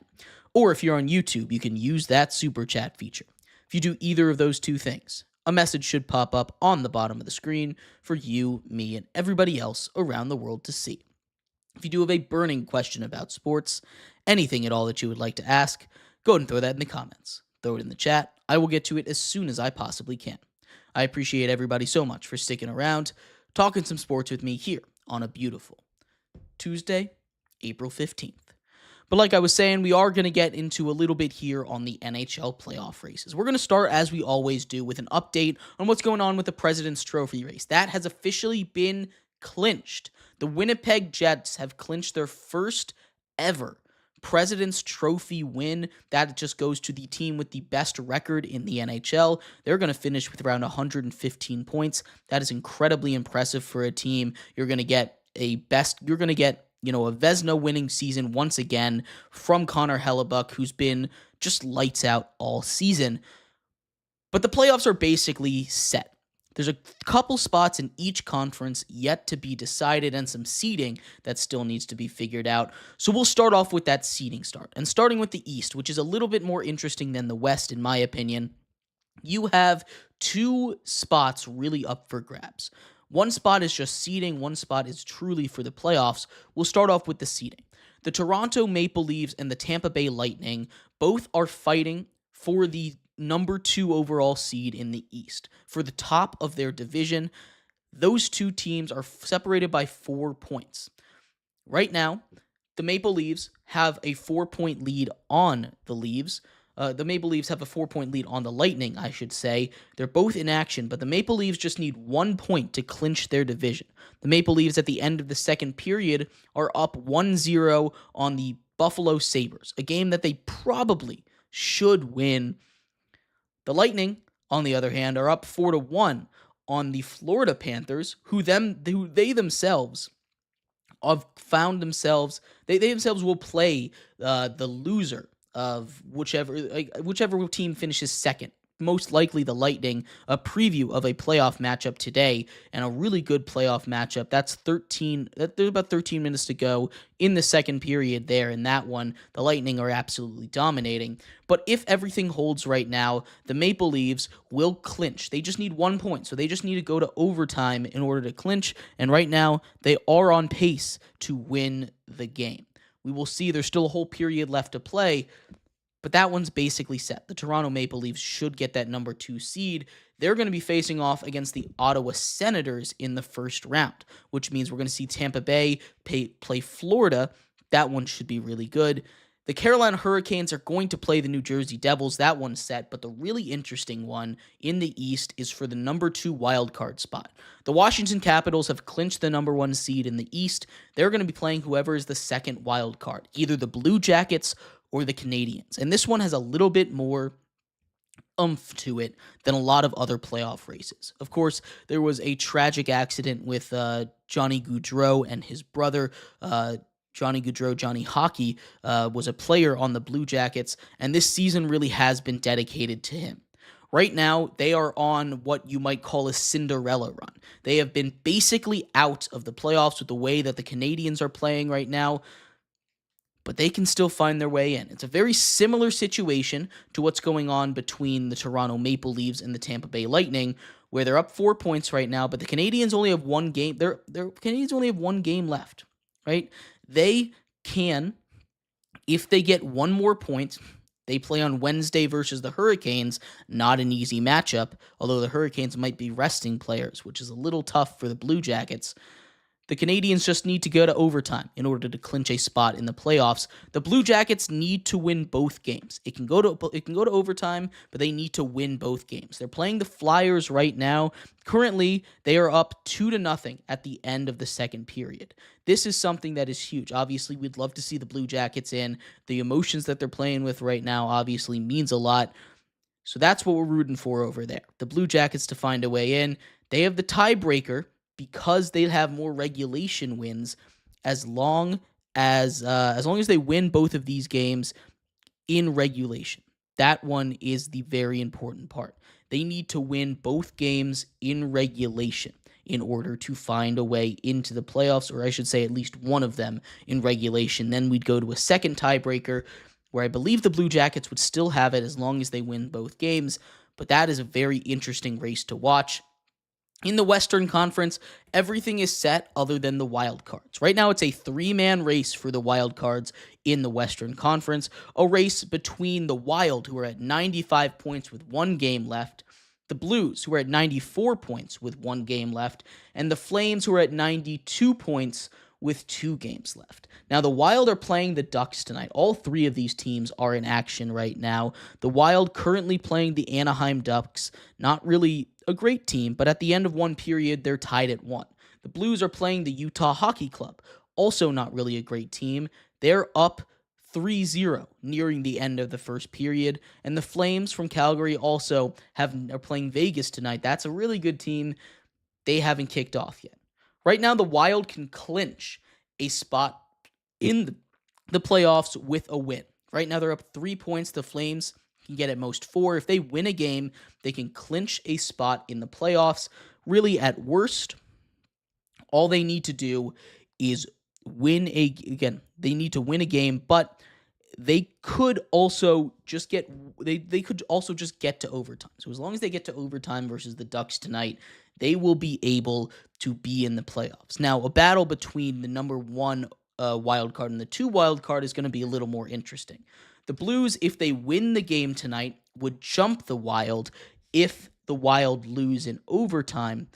Or if you're on YouTube, you can use that super chat feature. If you do either of those two things, a message should pop up on the bottom of the screen for you, me, and everybody else around the world to see. If you do have a burning question about sports, anything at all that you would like to ask, go ahead and throw that in the comments. Throw it in the chat. I will get to it as soon as I possibly can. I appreciate everybody so much for sticking around, talking some sports with me here on a beautiful Tuesday, April 15th. But like I was saying, we are going to get into a little bit here on the NHL playoff races. We're going to start, as we always do, with an update on what's going on with the President's Trophy race. That has officially been clinched. The Winnipeg Jets have clinched their first ever President's Trophy win. That just goes to the team with the best record in the NHL. They're going to finish with around 115 points. That is incredibly impressive for a team. You're going to get a Vezina winning season once again from Connor Hellebuck, who's been just lights out all season. But the playoffs are basically set. There's a couple spots in each conference yet to be decided and some seeding that still needs to be figured out. So we'll start off with that seeding start. And starting with the East, which is a little bit more interesting than the West, in my opinion, you have 2 spots really up for grabs. One spot is just seeding, one spot is truly for the playoffs. We'll start off with the seeding. The Toronto Maple Leafs and the Tampa Bay Lightning both are fighting for the number 2 overall seed in the East. For the top of their division, those 2 teams are separated by 4 points. Right now, the Maple Leafs have a 4-point lead on the Leafs. The Maple Leafs have a 4-point lead on the Lightning, I should say. They're both in action, but the Maple Leafs just need 1 point to clinch their division. The Maple Leafs at the end of the second period are up 1-0 on the Buffalo Sabres, a game that they probably should win. The Lightning, on the other hand, are up 4-1 on the Florida Panthers, who they themselves have found themselves, they themselves will play the loser of whichever team finishes second. Most likely the Lightning. A preview of a playoff matchup today, and a really good playoff matchup. There's about 13 minutes to go in the second period there. In that one, the Lightning are absolutely dominating. But if everything holds right now, the Maple Leafs will clinch. They just need 1 point, so they just need to go to overtime in order to clinch. And right now, they are on pace to win the game. We will see. There's still a whole period left to play, but that one's basically set. The Toronto Maple Leafs should get that number 2 seed. They're going to be facing off against the Ottawa Senators in the first round, which means we're going to see Tampa Bay play Florida. That one should be really good. The Carolina Hurricanes are going to play the New Jersey Devils. That one's set, but the really interesting one in the East is for the number 2 wildcard spot. The Washington Capitals have clinched the number 1 seed in the East. They're going to be playing whoever is the second wild card, either the Blue Jackets or the Canadiens. And this one has a little bit more oomph to it than a lot of other playoff races. Of course, there was a tragic accident with Johnny Gaudreau and his brother. Johnny Gaudreau, Johnny Hockey, was a player on the Blue Jackets, and this season really has been dedicated to him. Right now, they are on what you might call a Cinderella run. They have been basically out of the playoffs with the way that the Canadiens are playing right now, but they can still find their way in. It's a very similar situation to what's going on between the Toronto Maple Leafs and the Tampa Bay Lightning, where they're up 4 points right now, but the Canadiens only have 1 game. The Canadiens only have 1 game left, right? They can, if they get 1 more point, they play on Wednesday versus the Hurricanes. Not an easy matchup, although the Hurricanes might be resting players, which is a little tough for the Blue Jackets. The Canadians just need to go to overtime in order to clinch a spot in the playoffs. The Blue Jackets need to win both games. It can go to overtime, but they need to win both games. They're playing the Flyers right now. Currently, they are up 2-0 at the end of the second period. This is something that is huge. Obviously, we'd love to see the Blue Jackets in. The emotions that they're playing with right now obviously means a lot. So that's what we're rooting for over there. The Blue Jackets to find a way in. They have the tiebreaker because they have more regulation wins as long as they win both of these games in regulation. That one is the very important part. They need to win both games in regulation in order to find a way into the playoffs, or I should say at least one of them in regulation. Then we'd go to a second tiebreaker where I believe the Blue Jackets would still have it as long as they win both games, but that is a very interesting race to watch. In the Western Conference, everything is set other than the wild cards. Right now, it's a three-man race for the wild cards in the Western Conference, a race between the Wild, who are at 95 points with one game left, the Blues, who are at 94 points with one game left, and the Flames, who are at 92 points with 2 games left. Now, the Wild are playing the Ducks tonight. All 3 of these teams are in action right now. The Wild currently playing the Anaheim Ducks. Not really a great team, but at the end of one period, they're tied at 1. The Blues are playing the Utah Hockey Club. Also not really a great team. They're up 3-0 nearing the end of the first period. And the Flames from Calgary also are playing Vegas tonight. That's a really good team. They haven't kicked off yet. Right now, the Wild can clinch a spot in the playoffs with a win. Right now, they're up 3 points. The Flames can get at most 4. If they win a game, they can clinch a spot in the playoffs. Really, at worst, all they need to do is they need to win a game, but they could also just get to overtime. So as long as they get to overtime versus the Ducks tonight, they will be able to be in the playoffs. Now, a battle between the number 1 wild card and the 2 wild card is going to be a little more interesting. The Blues, if they win the game tonight, would jump the Wild. If the Wild lose in overtime,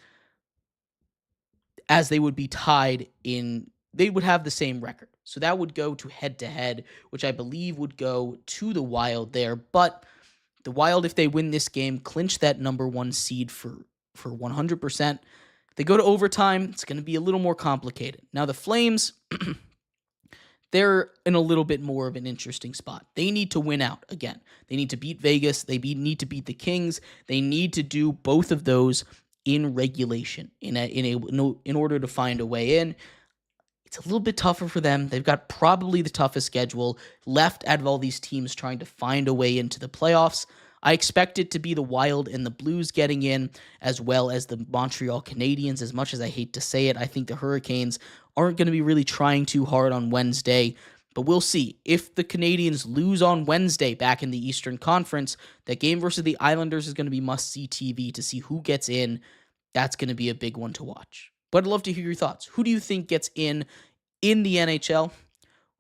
as they would be tied in, they would have the same record. So that would go to head-to-head, which I believe would go to the Wild there. But the Wild, if they win this game, clinch that number 1 seed for 100%. If they go to overtime, it's going to be a little more complicated. Now, the Flames, they're in a little bit more of an interesting spot. They need to win out again. They need to beat Vegas. They need to beat the Kings. They need to do both of those in regulation in order to find a way in. It's a little bit tougher for them. They've got probably the toughest schedule left out of all these teams trying to find a way into the playoffs. I expect it to be the Wild and the Blues getting in, as well as the Montreal Canadiens. As much as I hate to say it, I think the Hurricanes aren't going to be really trying too hard on Wednesday, but we'll see. If the Canadiens lose on Wednesday back in the Eastern Conference, that game versus the Islanders is going to be must-see TV to see who gets in. That's going to be a big one to watch. But I'd love to hear your thoughts. Who do you think gets in the NHL?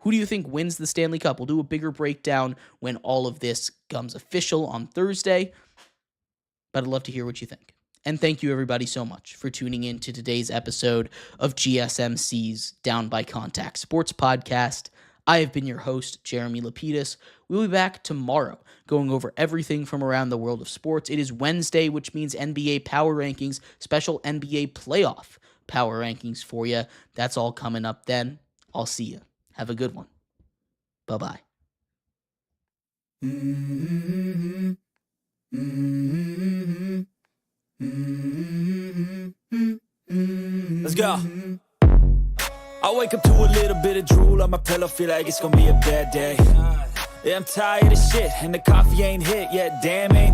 Who do you think wins the Stanley Cup? We'll do a bigger breakdown when all of this comes official on Thursday. But I'd love to hear what you think. And thank you, everybody, so much for tuning in to today's episode of GSMC's Down by Contact Sports Podcast. I have been your host, Jeremy Lapidus. We'll be back tomorrow going over everything from around the world of sports. It is Wednesday, which means NBA Power Rankings, special NBA playoff Power Rankings for you. That's all coming up then. I'll see you. Have a good one. Bye-bye. Let's go. I wake up to a little bit of drool on my pillow, feel like it's gonna be a bad day. Yeah, I'm tired of shit, and the coffee ain't hit yet, damn ain't